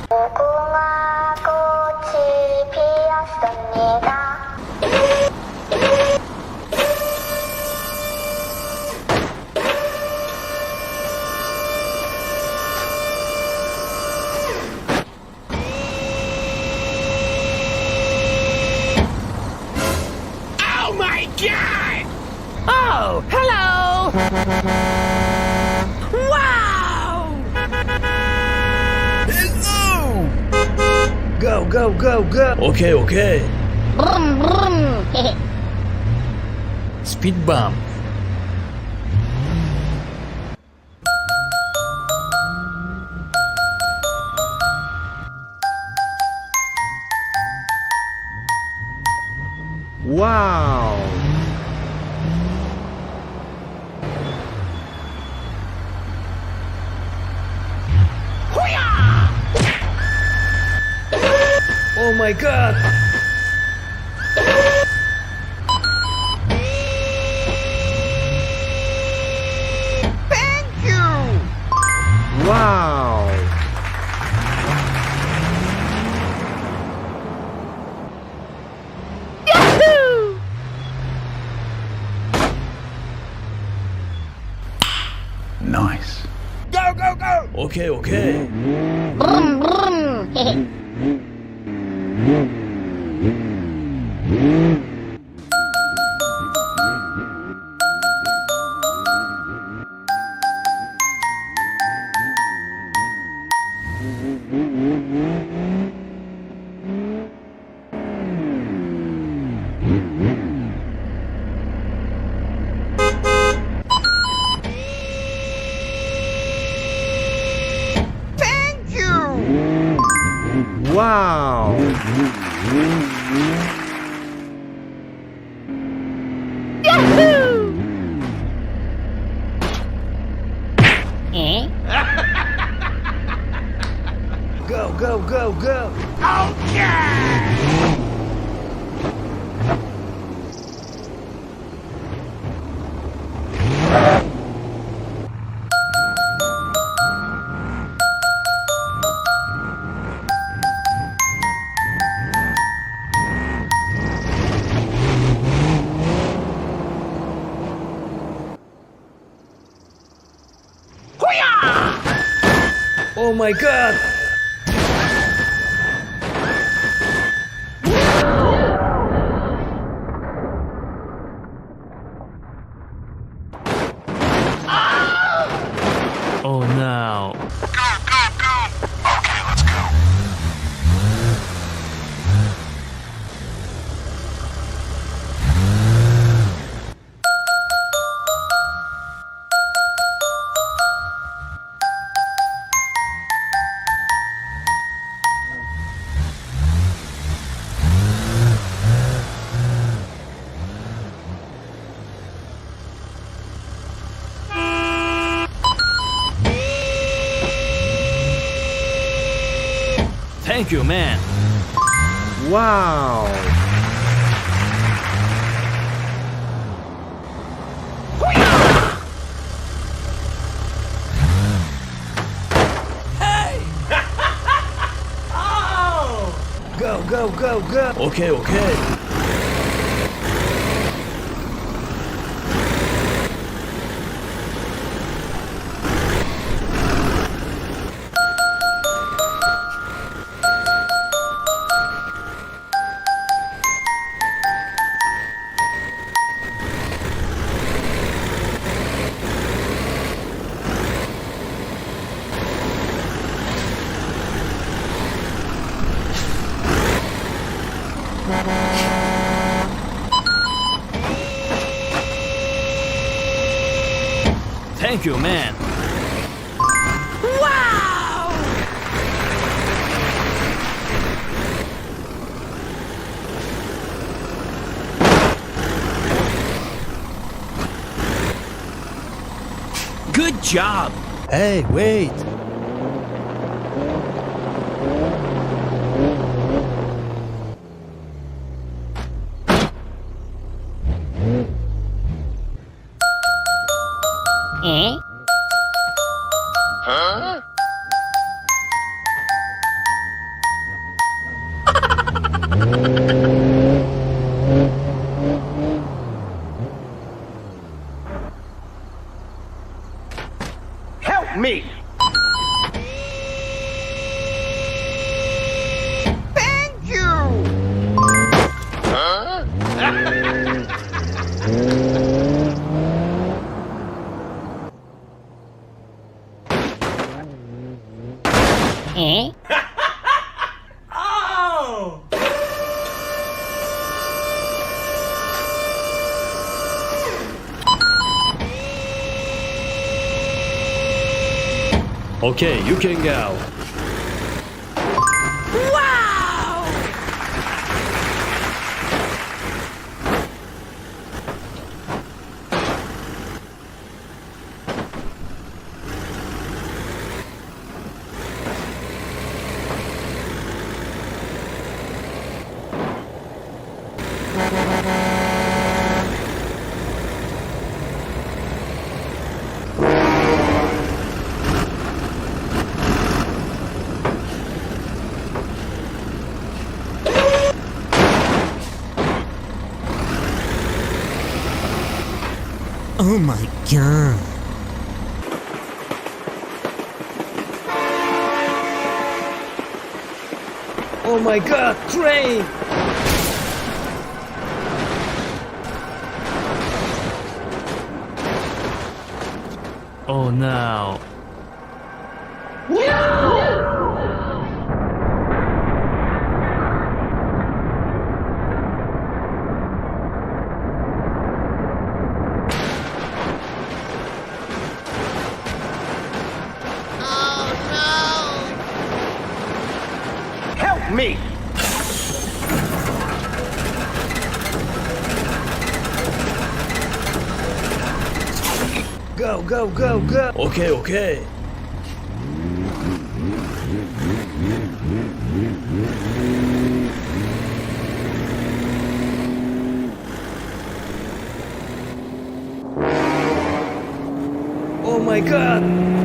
무궁화 꽃이 피었습니다. Oh my god! Oh, hello! Wow! Hello! Go, go, go, go! Okay, okay. Brum brum. Speed bump. Wow! Oh my god! Thank you! Wow! Yahoo! Nice. Go, go, go! Okay, okay. Brum brum. Thank you! Wow! Yahoo! Eh? Go, go, go, go! Okay! Oh my god! Oh no. Thank you, man. Wow. Go, go, go, go. Okay, okay. Thank you, man. Wow! Good job. Hey, wait. Eh? Help me! Thank you! Eh? Oh! Okay, you can go. Wow! Oh my god. Oh my god, crane! Oh no. Help me! Go, go, go, go! Okay, okay. Oh my god!